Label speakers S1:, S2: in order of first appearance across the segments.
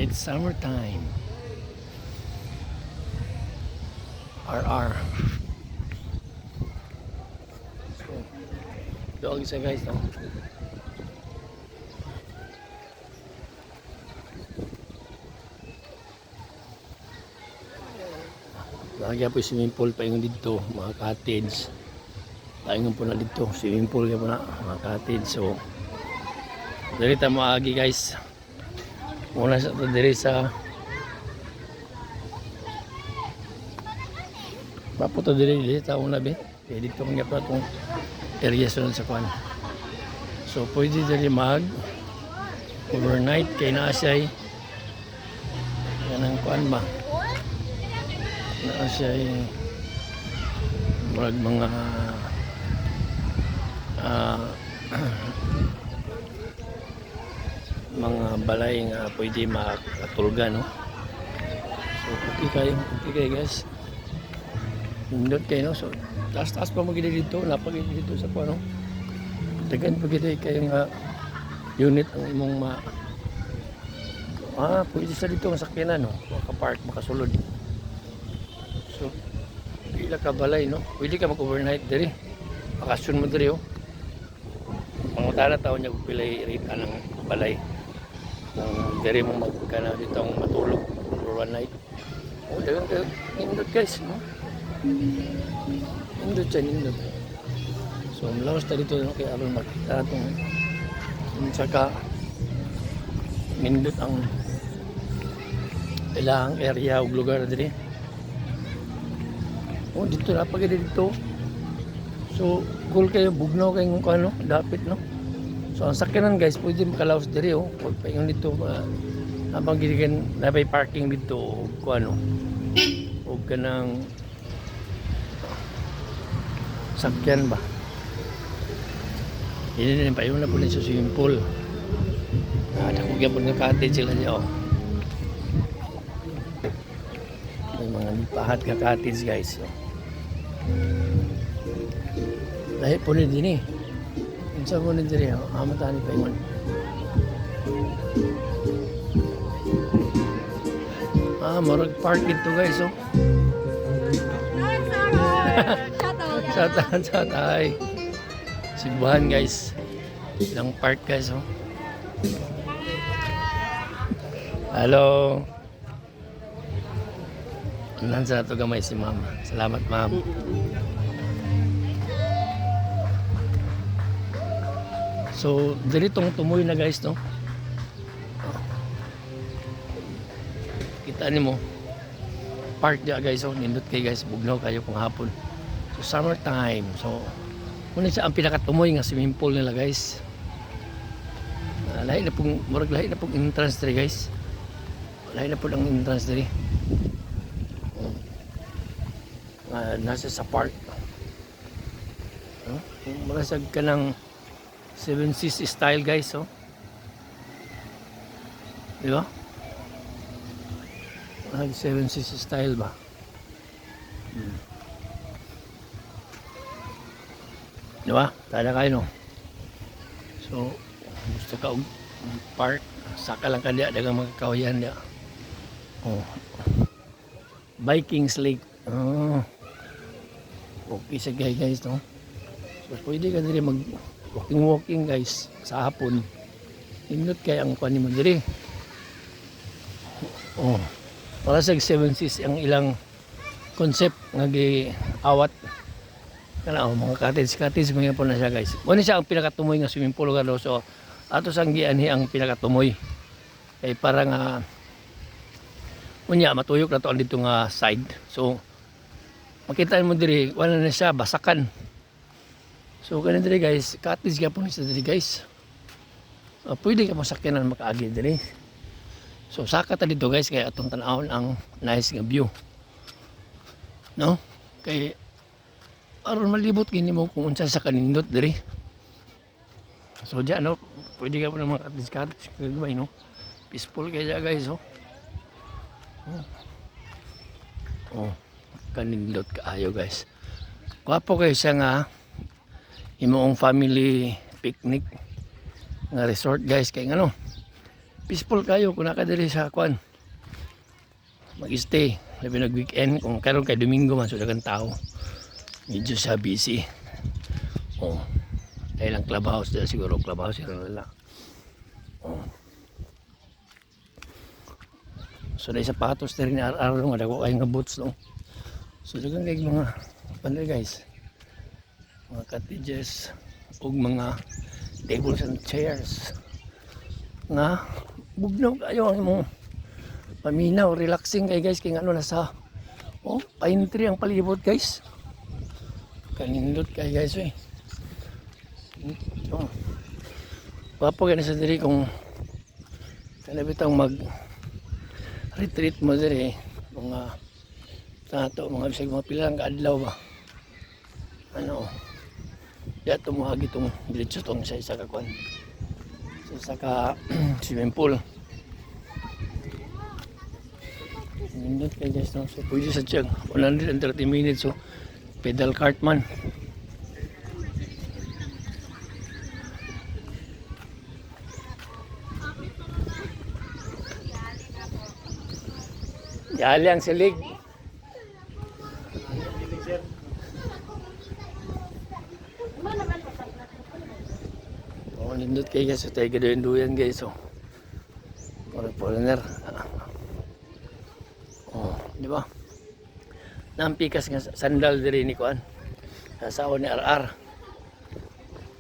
S1: It's summertime. RR. So, doon isa guys, no? Lagi po swimming pool pa yung dito, mga cottage. Paingon po na dito, swimming pool po na, mga cottage. So, dali tayo maagi guys. Muna sa ito diri sa papunta diri tayo na be. Dito kung nga pa itong area sunod sa kwan. So, pwede diri mag overnight kay naasay yan ang kwan ba. Naasay mga mga balay nga pwede makatulga, no? So okay kayo guys, nindot kayo, no? So taas pa magiging dito, napagiging dito sa kuano, dagan pagiging kayo nga unit ang imong pwede sa dito ang sakyanan, no? Makapark, makasulod. So pila ka balay, no? Pwede ka mag-overnight diri, bakasyon mo diri, oh. Pangutana taon niya kung pilay rita ng balay. Kung diri mo magkana dito ang matulog for one night. Oh, dagang kayo nindot guys, no? Nindot siya, nindot. So malawas ta dito, no? Kaya aron makita itong saka nindot ang ilang area o lugar diri. Oh, dito napagay dito. So cool kayo, bugnaw kayong ano, dapit, no? So ang sakyanan guys, pwede makalaos diri, oh. Pag paingon dito, habang ginigan nabay parking dito, o ano, o kanang sakyan ba. Hindi na paingon na po sa swimming pool. Nakugyan po ng cottage sila niya, oh. May mga lipahat ka cottage guys, oh. Lahi po din eh. Sa mo ni diri, amatani pa yun. Marag park dito guys, oh. Shout out, ay. Sibuhan guys. Ilang park guys, oh. Hello. Nansa to gamay si mama. Salamat, ma'am. So, diritong tumoy na guys, no? Kita niyo mo. Park dia guys, oh. Nindot kayo guys. Bugnaw kayo kung hapon. So, summertime. So, muna siya ang pinakatumoy nga swimming pool nila guys. Lahi na pong entrance diri guys. Lahi na po ang entrance diri. Nasa sa park. Marasag ka ng 7 Seas style guys, oh. Di ba? 7 Seas style ba? Di ba? Tada kayo, no? So, gusto ka park, saka lang ka diya, dagang magkakawayan diya. Oh. Vikings Lake. Oh. Okay sa guys, no? So, pwede ka dili mag walking guys sa hapon. Indot kay ang kuan mo diri. Oh. Para sa 7 Seas ang ilang concept nga giawat kana, oh, mga cottage mga po na siya guys. Mo siya ang pinakatumoy nga swimming pool gado. So ato sang gianhi ang pinakatumoy. Kay para nga unya matuyok na to ang dito nga side. So makita mo diri wala na siya basakan. So ganun diri guys, cottage gapon sa diri guys. Pwede ka masakyanan makaagi diri. So saka ta dito guys kay atong tan-awon ang nice nga view. No? Kay aron malibot kini mo kung unsa sa kanindot diri. So diyan, no, pwede ka po ng mga cottage kagmay, no? Peaceful kaya guys, oh. Oh, kanindot kaayo guys. Gwapo kayo siya nga imoong family picnic nga resort guys kay ngano. Peaceful kayo kung nakadiri sa kwan. Mag-stay, labi nag-weekend kung karon kay Domingo man sudah kan tao. Medyo siya busy. Oh. Dahil ang clubhouse dahil siguro clubhouse yun nila. Oh. So dahil sapatos na rin araw nga dako ay nga boots no. So dagang kay mga panday guys. Mga cottages ug mga tables and chairs nga bugnaw kayo ang imong paminaw, relaxing kay guys kay ano nasa pine tree ang palibot guys. Kanindot kay guys eh. Papo gani sa diri kung kanabitang mag retreat mo diri mga tato mga bisag mga pilang kaadlaw ba. Ano yato mo agi tong diretso tong sa isa ka kwan. Sa isa ka swimming pool. Nindot kay guys no. So pwede sa tiyag 130 minutes so pedal cart man. Yali ang silig. Nindot kay guys so tayo gadoyan guys so. Foreigner. Di ba? Nampikas nga sandal diri ni kuan. Asawa ni RR.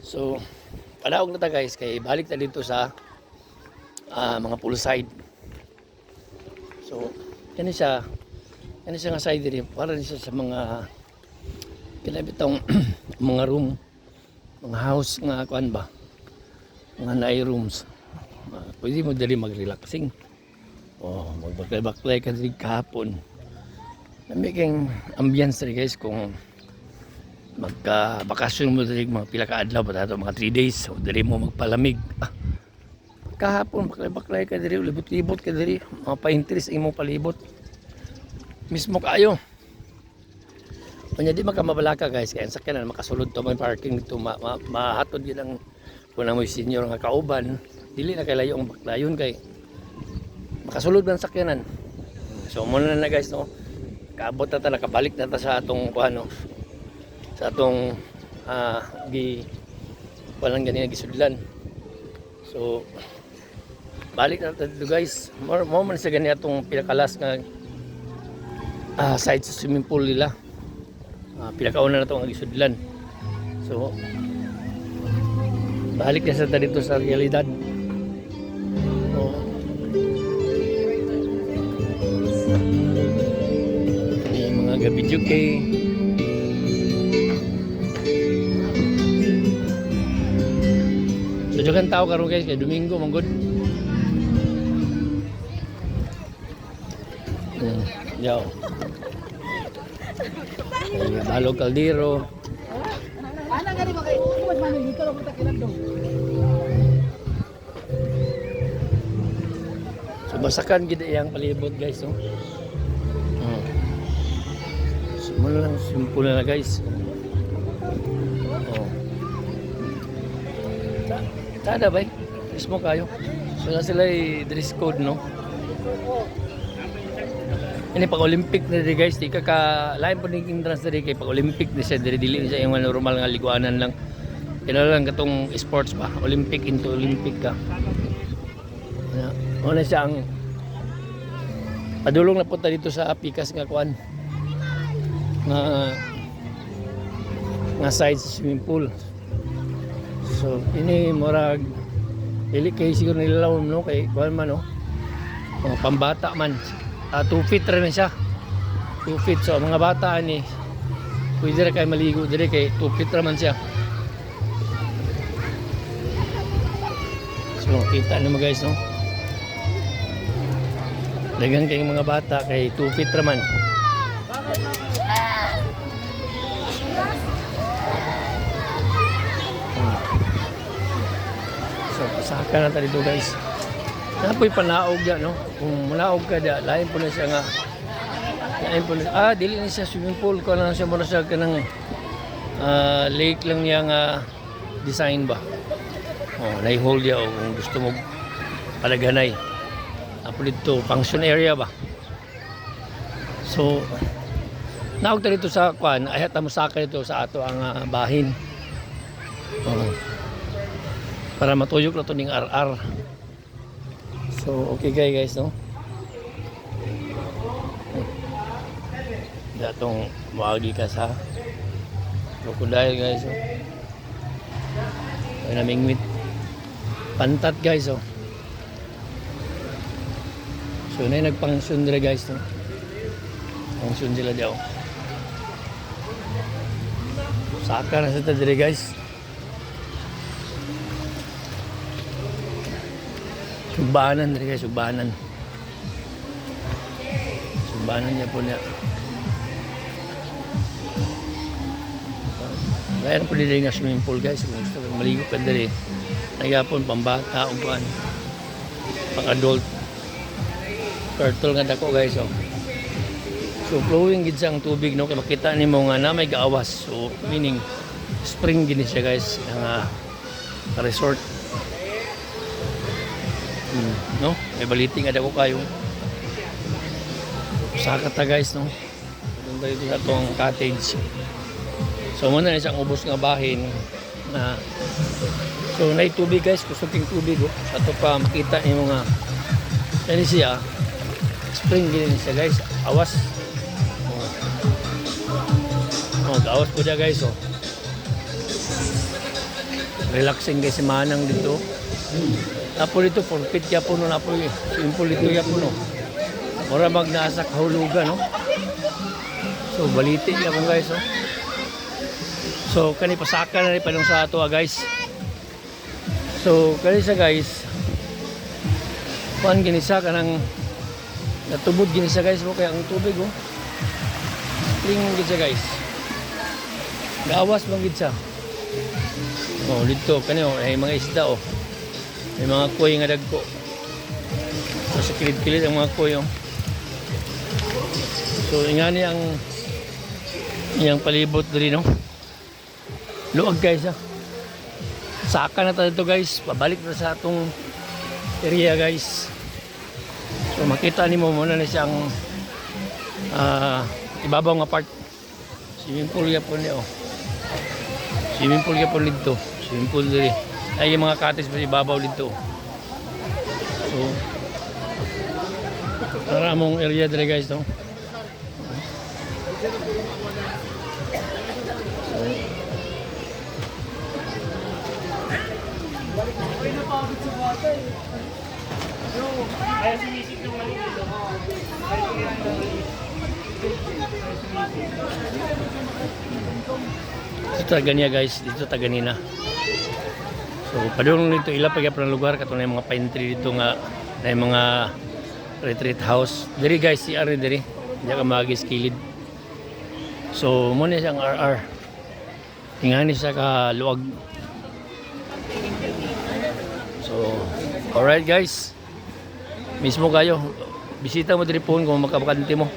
S1: So, padaog na ta guys kay balik ta dito sa mga poolside. So, kani siya nga side diri para siya sa mga kinabitong mga room, mga house nga kuan ba. Mga night rooms. Pwede mo dali mag-relaxing. Magbaklay-baklay ka diri kahapon. Namiking ambience rin guys kung magka-bakasyon mo dali mga pila ka adlaw pa mga 3 days o dali mo magpalamig. Kahapon baklay-baklay ka diri, libot-libot ka diri, mga pa-interest imong palibot. Mismo kayo. Kanya di makamabalaka guys kaya sakyanan makasulod to may parking dito mahatod yun ang kung mo senior nga kauban dili na kay layo ang baklayon kay makasulod man sakyanan. So muna na guys no. Kaabot na ta nakabalik na ta sa atong kuano. Sa atong walang ganyan gisudlan. So balik na ta dito guys. More man sa ganyan atong pinakalas nga side sa swimming pool nila. Pinakauna na ito ang gisudlan. So balik na sa ta dito sa realidad. Video kay so jogan tao karon guys kay Domingo manggod. Yaw. Balog kaldero.
S2: Ana gani mo kay mas manilito lang ta kilag dong.
S1: So basakan gid iyang palibot guys no. Muna lang simple na guys. Tada ba? Mismo kayo. So na sila dress code no. Ini pag Olympic na di guys, di ka lain po ning entrance diri kay pag Olympic ni siya dili siya yung normal nga liguanan lang. Kaya lang katong sports ba, Olympic into Olympic ka. Ano siya ang padulong na punta dito sa Pikas nga kuan. Nga side sa swimming pool. So ini murag dili kay siguro nilalawom no kay kuan man no. Pambata man. 2 feet rin siya. 2 feet so mga bata ni pwede ra kay maligo dire kay 2 feet ra man siya. So kita nimo guys no. Dagan kay mga bata kay 2 feet ra man. So, pasaka na tayo dito guys. Napoy panaog ya no. Kung manaog ka da, lain po na siya nga. Lain po na. Dili na siya swimming pool ko lang siya muna sa kanang lake lang niya nga design ba. Nai-hold ya kung gusto mo palaghanay. Apo dito function area ba. So naog ta dito sa kwan, ayat mo saka dito sa ato ang bahin. Para matuyok na to ning RR. So okay guys no. Datong muagi ka sa crocodile guys oh. Ay namingwit. Pantat guys oh. So na nagpangsun dira guys no. Pangsun sila daw. Saka na sa diri guys. Subanan diri guys, subanan. Subanan niya po niya. Mayroon po dili nga swimming pool guys. Kung gusto kang maligo ka diri. Nagyapon pambata o kuan. Pang adult. Turtle nga dako guys oh. So flowing gid ang tubig no kay makita nimo nga na may gaawas. So meaning spring gini siya guys ang resort. No? May baliting ada ko kayo. Saka ta guys no. Doon tayo sa tong cottage. So muna na siyang ubos nga bahin na so nay tubig guys, kusuting tubig oh. Sa to pa makita nimo nga ani siya spring gini siya guys. Awas. Awas po dyan guys oh. Relaxing guys si manang dito. Apo dito forfeit ya puno na po simple dito ya puno. Ora mag nasa kahulugan no. So baliti ya po guys oh. So kani pasaka na rin pa sa ato guys. So kani sa guys. Kuan ginisa kanang natubod ginisa guys mo kaya ang tubig oh. Spring gid siya guys. Gawas bang gid siya. Oh dito kani oh ay mga isda oh. May mga kuy nga dagko. So sa kilid-kilid ang mga kuy oh. So ingani ang iyang palibot diri no. Luag guys ah. Saka na tayo guys. Pabalik na sa atong area guys. So makita nimo muna na siyang ibabaw nga part. Swimming pool yapon ni oh. Swimming pool yapon dito. Swimming pool diri. Ay yung mga cottage pa ibabaw dito. So para among area diri guys no. Dito Tagania guys, dito Taganina. So padung dito ila pag ng lugar katong mga pine tree dito nga na mga retreat house. Diri guys si ari diri. Diya ka magis kilid. So mo ni siyang RR. Tingani siya ka luwag. So alright guys. Mismo kayo bisita mo diri po kung makabakante mo.